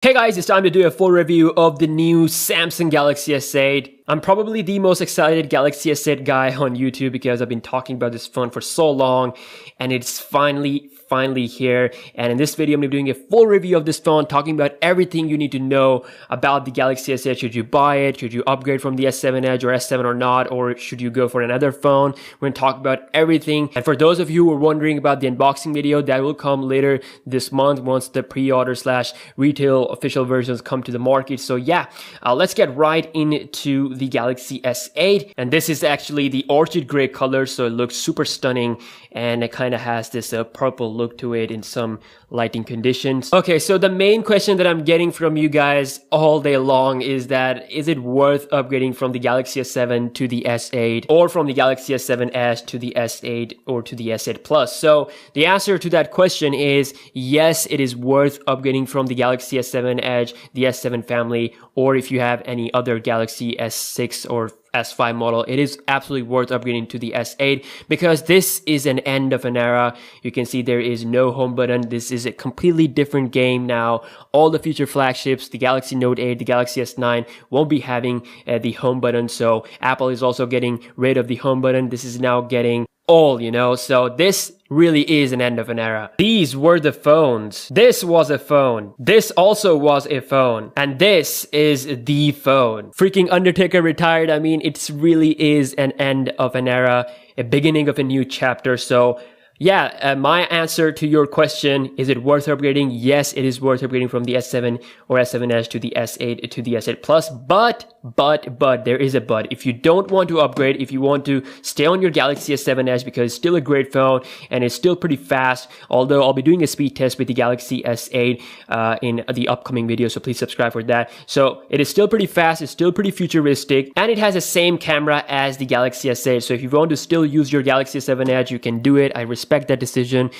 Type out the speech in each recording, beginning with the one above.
Hey guys, it's time to do a full review of the new Samsung Galaxy S8. I'm probably the most excited Galaxy S8 guy on YouTube because I've been talking about this phone for so long and it's finally here. And in this video, I'm going to be doing a full review of this phone, talking about everything you need to know about the Galaxy S8. Should you buy it? Should you upgrade from the S7 Edge or S7 or not? Or should you go for another phone? We're going to talk about everything. And for those of you who are wondering about the unboxing video, that will come later this month once the pre-order / retail official versions come to the market. So yeah, let's get right into the Galaxy S8. And this is actually the orchid gray color, so it looks super stunning and it kind of has this purple look to it in some lighting conditions. Okay, so the main question that I'm getting from you guys all day long is that, is it worth upgrading from the Galaxy S7 to the S8 or from the Galaxy S7 Edge to the S8 or to the S8 Plus? So the answer to that question is yes, it is worth upgrading from the Galaxy S7 Edge, the S7 family, or if you have any other Galaxy S6 or S5 model, it is absolutely worth upgrading to the S8 because this is an end of an era. You can see there is no home button. This is a completely different game now. All the future flagships, the Galaxy Note 8, the Galaxy S9 won't be having the home button. So Apple is also getting rid of the home button. This is now getting all, so this really is an end of an era. These were the phones. This was a phone. This also was a phone. And this is the phone. Freaking Undertaker retired. I mean, it really is an end of an era, a beginning of a new chapter. So yeah, my answer to your question, is it worth upgrading? Yes, it is worth upgrading from the S7 or S7 Edge to the S8 to the S8 Plus. But there is a but. If you don't want to upgrade, if you want to stay on your Galaxy S7 Edge because it's still a great phone and it's still pretty fast, although I'll be doing a speed test with the Galaxy S8 in the upcoming video, so please subscribe for that. So it is still pretty fast, it's still pretty futuristic, and it has the same camera as the Galaxy S8. So if you want to still use your Galaxy S7 Edge, you can do it. I respect that decision,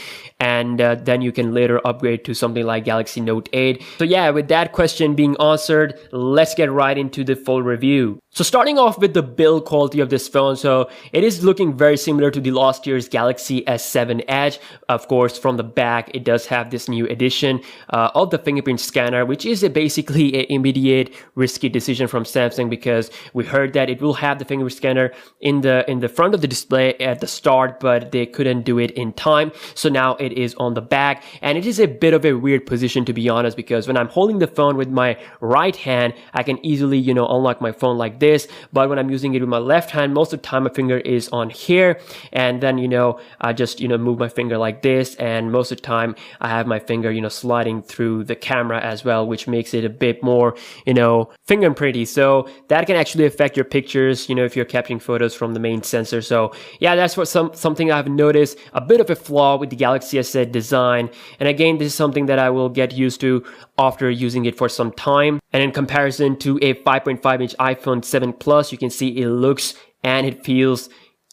and then you can later upgrade to something like Galaxy Note 8. So yeah, with that question being answered, let's get right into the full review. So starting off with the build quality of this phone, so it is looking very similar to the last year's Galaxy S7 Edge. Of course, from the back, it does have this new edition of the fingerprint scanner, which is basically an immediate risky decision from Samsung because we heard that it will have the fingerprint scanner in the front of the display at the start, but they couldn't do it in time. So now it is on the back, and it is a bit of a weird position, to be honest, because when I'm holding the phone with my right hand, I can easily, unlock my phone like this, but when I'm using it with my left hand, most of the time my finger is on here, and then I just move my finger like this, and most of the time I have my finger sliding through the camera as well, which makes it a bit more fingerprinty. So that can actually affect your pictures if you're capturing photos from the main sensor. So yeah, that's what something I've noticed, a bit of a flaw with the Galaxy S8 design. And again, this is something that I will get used to after using it for some time. And in comparison to a 5.5-inch iPhone 7 Plus, you can see it looks and it feels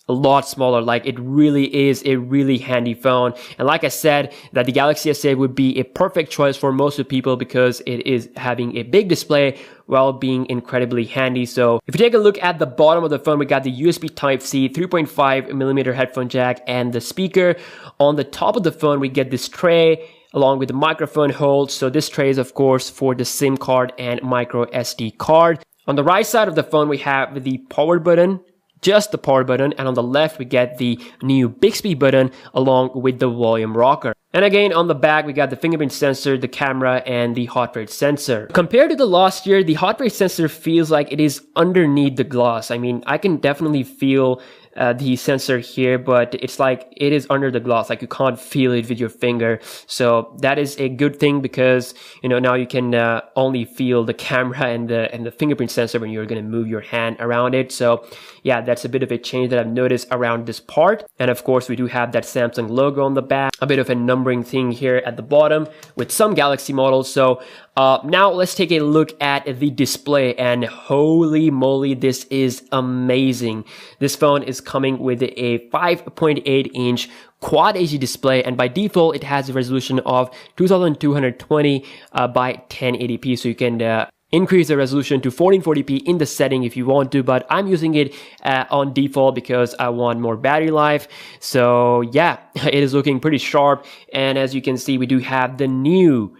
a lot smaller. Like, it really is a really handy phone. And like I said, that the Galaxy S8 would be a perfect choice for most of people because it is having a big display while being incredibly handy. So if you take a look at the bottom of the phone, we got the USB Type-C 3.5mm headphone jack and the speaker. On the top of the phone, we get this tray along with the microphone hold. So this tray is of course for the SIM card and micro SD card. On the right side of the phone, we have the power button, just the power button, and on the left we get the new Bixby button along with the volume rocker. And again, on the back we got the fingerprint sensor, the camera, and the heart rate sensor. Compared to the last year, the heart rate sensor feels like it is underneath the glass. I mean, I can definitely feel the sensor here, but it's like it is under the glass, like you can't feel it with your finger. So that is a good thing because now you can only feel the camera and the fingerprint sensor when you're going to move your hand around it. So yeah, that's a bit of a change that I've noticed around this part. And of course, we do have that Samsung logo on the back, a bit of a numbering thing here at the bottom with some Galaxy models. So now let's take a look at the display, and holy moly, this is amazing. This phone is coming with a 5.8-inch Quad HD display, and by default it has a resolution of 2220 by 1080p, so you can increase the resolution to 1440p in the setting if you want to, but I'm using it on default because I want more battery life. So yeah, it is looking pretty sharp, and as you can see, we do have the new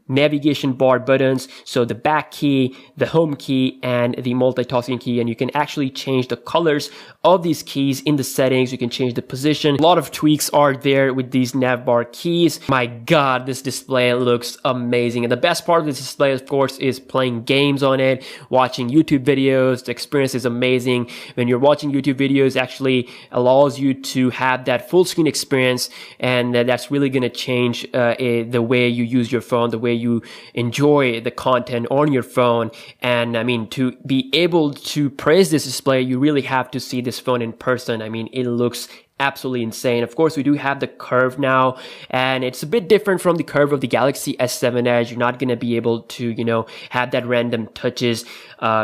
navigation bar buttons, so the back key, the home key, and the multitasking key, and you can actually change the colors of these keys in the settings. You can change the position. A lot of tweaks are there with these nav bar keys. My god, this display looks amazing, and the best part of this display, of course, is playing games on it, watching YouTube videos. The experience is amazing. When you're watching YouTube videos, it actually allows you to have that full screen experience, and that's really going to change the way you use your phone, the way you enjoy the content on your phone. And I mean, to be able to praise this display, you really have to see this phone in person. I mean, it looks absolutely insane. Of course, we do have the curve now, and it's a bit different from the curve of the Galaxy S7 Edge. You're not going to be able to, you know, have that random touches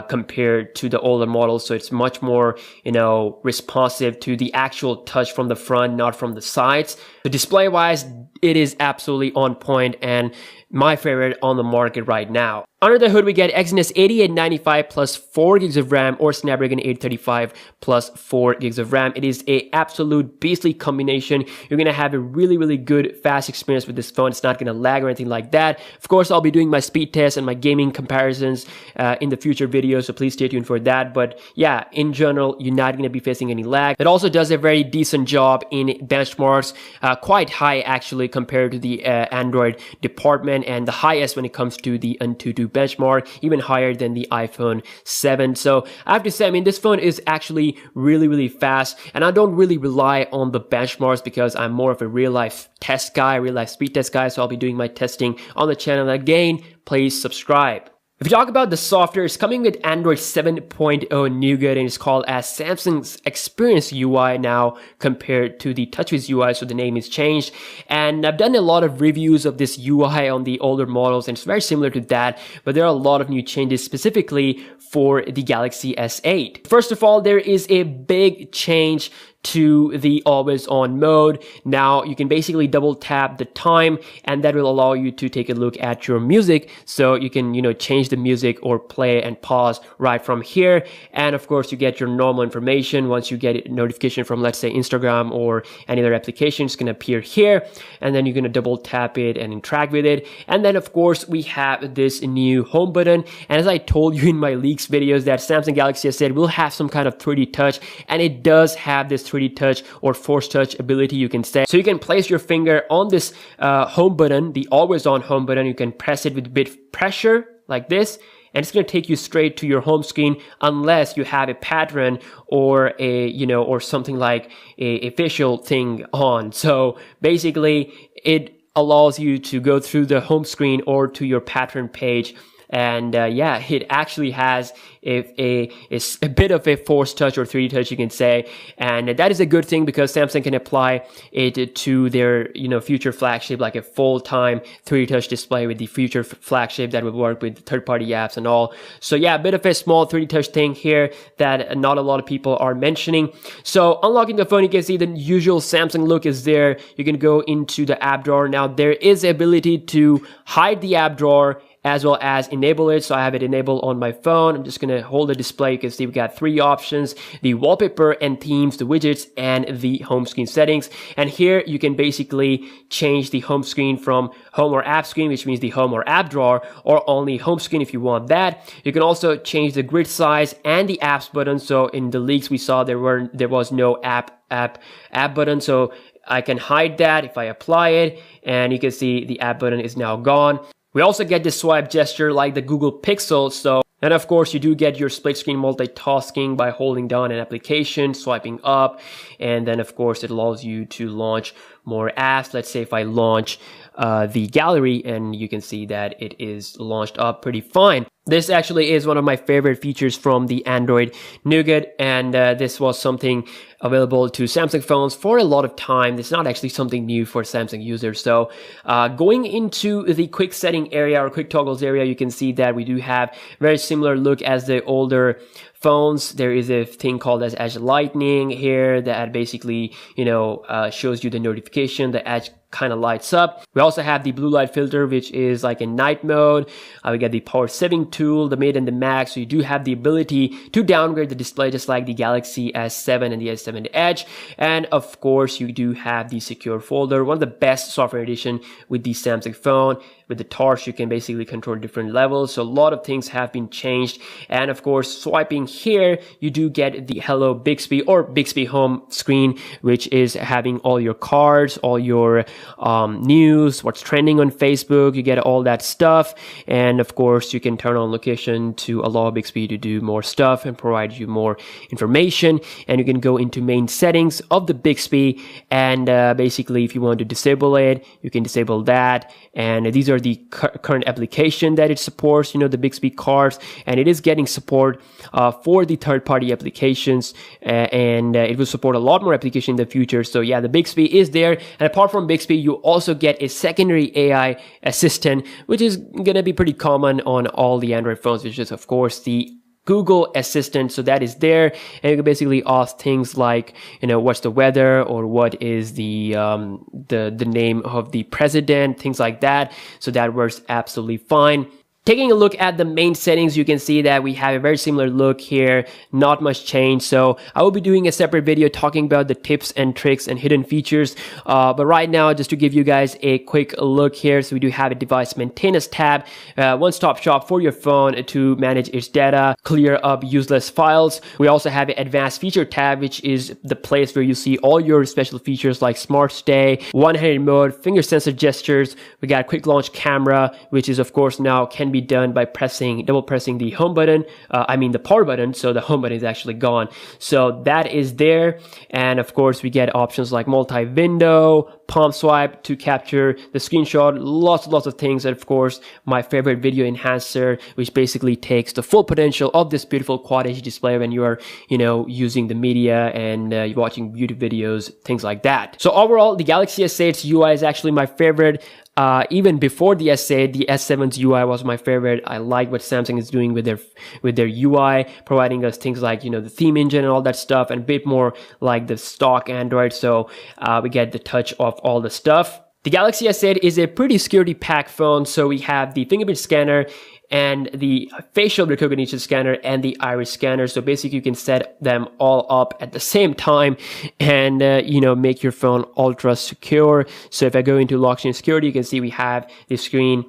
compared to the older models. So it's much more, you know, responsive to the actual touch from the front, not from the sides. So display wise, it is absolutely on point and my favorite on the market right now. Under the hood, we get Exynos 8895 plus 4 gigs of RAM or Snapdragon 835 plus 4 gigs of RAM. It is a absolute beastly combination. You're going to have a really, really good, fast experience with this phone. It's not going to lag or anything like that. Of course, I'll be doing my speed tests and my gaming comparisons in the future videos, so please stay tuned for that. But yeah, in general, you're not going to be facing any lag. It also does a very decent job in benchmarks, quite high actually compared to the Android department, and the highest when it comes to the Antutu benchmark, even higher than the iPhone 7. So I have to say, I mean, this phone is actually really, really fast, and I don't really rely on the benchmarks because I'm more of a real life test guy, real life speed test guy. So I'll be doing my testing on the channel. Again, please subscribe. If you talk about the software, it's coming with Android 7.0 Nougat, and it's called as Samsung's Experience UI now compared to the TouchWiz UI, so the name is changed. And I've done a lot of reviews of this UI on the older models, and it's very similar to that, but there are a lot of new changes specifically for the Galaxy S8. First of all, there is a big change to the always on mode. Now you can basically double tap the time, and that will allow you to take a look at your music, so you can, you know, change the music or play and pause right from here. And of course, you get your normal information. Once you get a notification from, let's say, Instagram or any other application, it's going to appear here, and then you're going to double tap it and interact with it. And then of course, we have this new home button, and as I told you in my leaks videos, that Samsung Galaxy S8 will have some kind of 3D touch, and it does have this 3D touch or force touch ability, you can say. So you can place your finger on this home button, the always on home button. You can press it with a bit pressure like this, and it's going to take you straight to your home screen, unless you have a pattern or a, you know, or something like a facial thing on. So basically it allows you to go through the home screen or to your pattern page. And yeah, it actually has a bit of a force touch or 3D touch, you can say, and that is a good thing because Samsung can apply it to their, you know, future flagship, like a full-time 3D touch display with the future flagship that would work with third-party apps and all. So yeah, a bit of a small 3D touch thing here that not a lot of people are mentioning. So unlocking the phone, you can see the usual Samsung look is there. You can go into the app drawer. Now there is the ability to hide the app drawer as well as enable it. So I have it enabled on my phone. I'm just going to hold the display. You can see we got 3 options: the wallpaper and themes, the widgets, and the home screen settings. And here you can basically change the home screen from home or app screen, which means the home or app drawer, or only home screen if you want that. You can also change the grid size and the apps button. So in the leaks we saw there was no app button. So I can hide that if I apply it, and you can see the app button is now gone. We also get this swipe gesture like the Google Pixel. So, and of course you do get your split screen multitasking by holding down an application, swiping up, and then of course it allows you to launch more apps. Let's say if I launch the gallery, and you can see that it is launched up pretty fine. This actually is one of my favorite features from the Android Nougat, and this was something available to Samsung phones for a lot of time. It's not actually something new for Samsung users. So going into the quick setting area or quick toggles area, you can see that we do have very similar look as the older phones. There is a thing called as Edge Lightning here that basically, you know, shows you the notification. The edge kind of lights up. We also have the blue light filter, which is like a night mode. We get the power saving tool, the mid and the max. So you do have the ability to downgrade the display just like the Galaxy S7 and the S7 Edge. And of course, you do have the secure folder, one of the best software edition with the Samsung phone. with the torch you can basically control different levels. So a lot of things have been changed. And of course, swiping here, you do get the Hello Bixby or Bixby home screen, which is having all your cards, all your news, what's trending on Facebook. You get all that stuff. And of course, you can turn on location to allow Bixby to do more stuff and provide you more information. And you can go into main settings of the Bixby, and basically if you want to disable it, you can disable that. And these are the current application that it supports, the Bixby cards, and it is getting support for the third-party applications, and it will support a lot more application in the future. So yeah, the Bixby is there. And apart from Bixby, you also get a secondary AI assistant, which is going to be pretty common on all the Android phones, which is of course the Google Assistant. So that is there, and you can basically ask things like, what's the weather, or what is the name of the president, things like that. So that works absolutely fine. Taking a look at the main settings, you can see that we have a very similar look here, not much change. So I will be doing a separate video talking about the tips and tricks and hidden features. But right now, just to give you guys a quick look here, so we do have a device maintenance tab, one-stop shop for your phone to manage its data, clear up useless files. We also have an advanced feature tab, which is the place where you see all your special features like smart stay, one-handed mode, finger sensor gestures. We got quick launch camera, which is of course now can be done by double pressing the home button, the power button, so the home button is actually gone. So that is there. And of course we get options like multi-window, palm swipe to capture the screenshot, lots of things. And of course my favorite video enhancer, which basically takes the full potential of this beautiful Quad HD display when you are using the media and you're watching YouTube videos, things like that. So overall, the Galaxy S8's UI is actually my favorite. Even before the S8, the S7's UI was my favorite. I like what Samsung is doing with their UI, providing us things like, the theme engine and all that stuff, and a bit more like the stock Android. So we get the touch of all the stuff. The Galaxy S8 is a pretty security packed phone. So we have the fingerprint scanner and the facial recognition scanner and the iris scanner. So basically you can set them all up at the same time and make your phone ultra secure. So if I go into lock screen security, you can see we have the screen,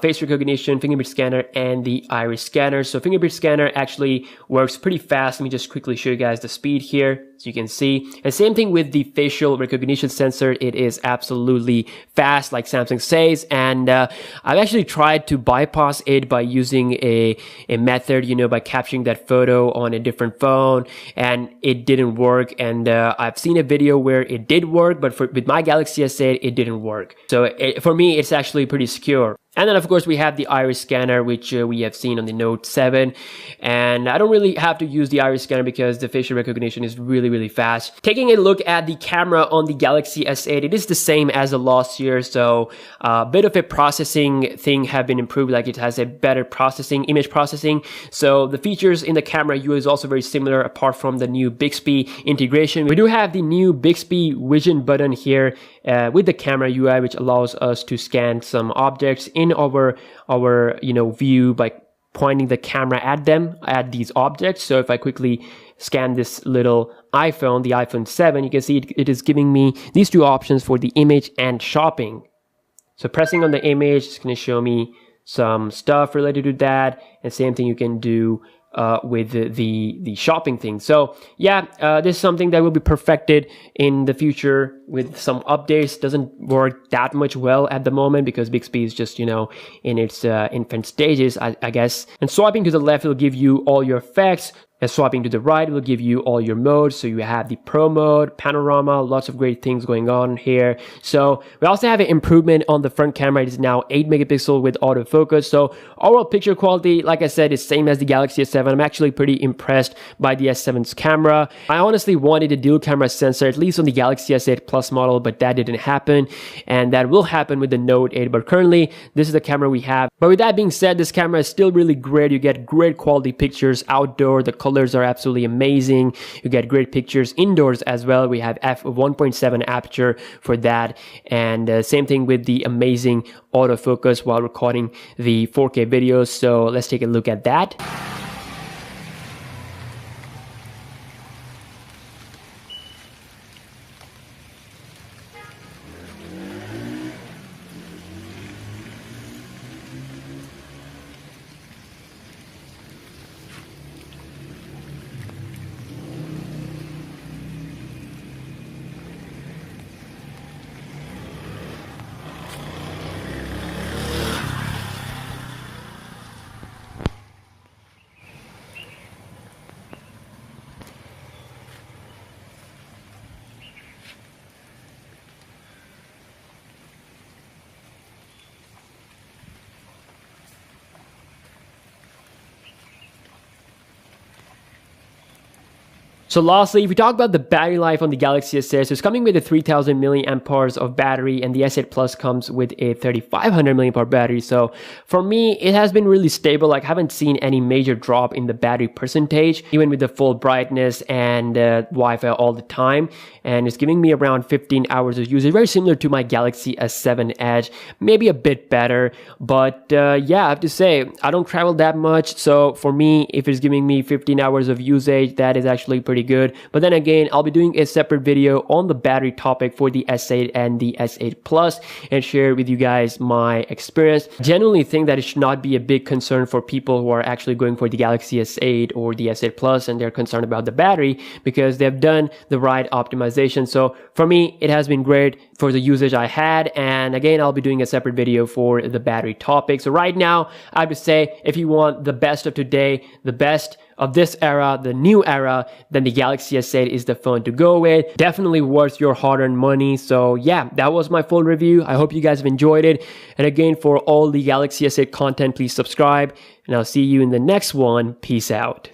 face recognition, fingerprint scanner, and the iris scanner. So fingerprint scanner actually works pretty fast. Let me just quickly show you guys the speed here, so you can see. And same thing with the facial recognition sensor. It is absolutely fast, like Samsung says. And I've actually tried to bypass it by using a method, by capturing that photo on a different phone, and it didn't work. And I've seen a video where it did work, but with my Galaxy S8, it didn't work. So for me, it's actually pretty secure. And then of course we have the iris scanner, which we have seen on the Note 7, and I don't really have to use the iris scanner because the facial recognition is really fast. Taking a look at the camera on the Galaxy S8, it is the same as the last year, so a bit of a processing thing have been improved, like it has a better image processing. So the features in the camera UI is also very similar, apart from the new Bixby integration. We do have the new Bixby Vision button here with the camera UI, which allows us to scan some objects in our view by pointing the camera at these objects. So if I quickly scan this little iPhone, the iPhone 7, you can see it is giving me these two options for the image and shopping. So pressing on the image is going to show me some stuff related to that, and same thing you can do with the shopping thing. So yeah, this is something that will be perfected in the future with some updates. Doesn't work that much well at the moment because Bixby is just, in its infant stages, I guess. And swiping to the left will give you all your effects. And swiping to the right will give you all your modes. So you have the Pro mode, panorama, lots of great things going on here. So we also have an improvement on the front camera. It is now 8 megapixel with autofocus. So overall picture quality, like I said, is same as the Galaxy S7. I'm actually pretty impressed by the S7's camera. I honestly wanted a dual camera sensor, at least on the Galaxy S8 Plus model, but that didn't happen. And that will happen with the Note 8. But currently, this is the camera we have. But with that being said, this camera is still really great. You get great quality pictures outdoor. The colors are absolutely amazing. You get great pictures indoors as well. We have f1.7 aperture for that, and same thing with the amazing autofocus while recording the 4K videos. So let's take a look at that. So lastly, if we talk about the battery life on the Galaxy S8, so it's coming with a 3000 milliamp hours of battery, and the S8 Plus comes with a 3500 milliamp hour battery. So for me, it has been really stable. Like, I haven't seen any major drop in the battery percentage, even with the full brightness and Wi-Fi all the time. And it's giving me around 15 hours of usage, very similar to my Galaxy S7 Edge, maybe a bit better. But yeah, I have to say, I don't travel that much. So for me, if it's giving me 15 hours of usage, that is actually pretty good. But then again, I'll be doing a separate video on the battery topic for the S8 and the S8 Plus and share with you guys my experience. Genuinely think that it should not be a big concern for people who are actually going for the Galaxy S8 or the S8 Plus and they're concerned about the battery, because they've done the right optimization. So for me, it has been great for the usage I had. And again, I'll be doing a separate video for the battery topic. So right now, I have to say, if you want the best of today, the best of this era, the new era, then the Galaxy S8 is the phone to go with. Definitely worth your hard-earned money. So yeah, that was my full review. I hope you guys have enjoyed it. And again, for all the Galaxy S8 content, please subscribe. And I'll see you in the next one. Peace out.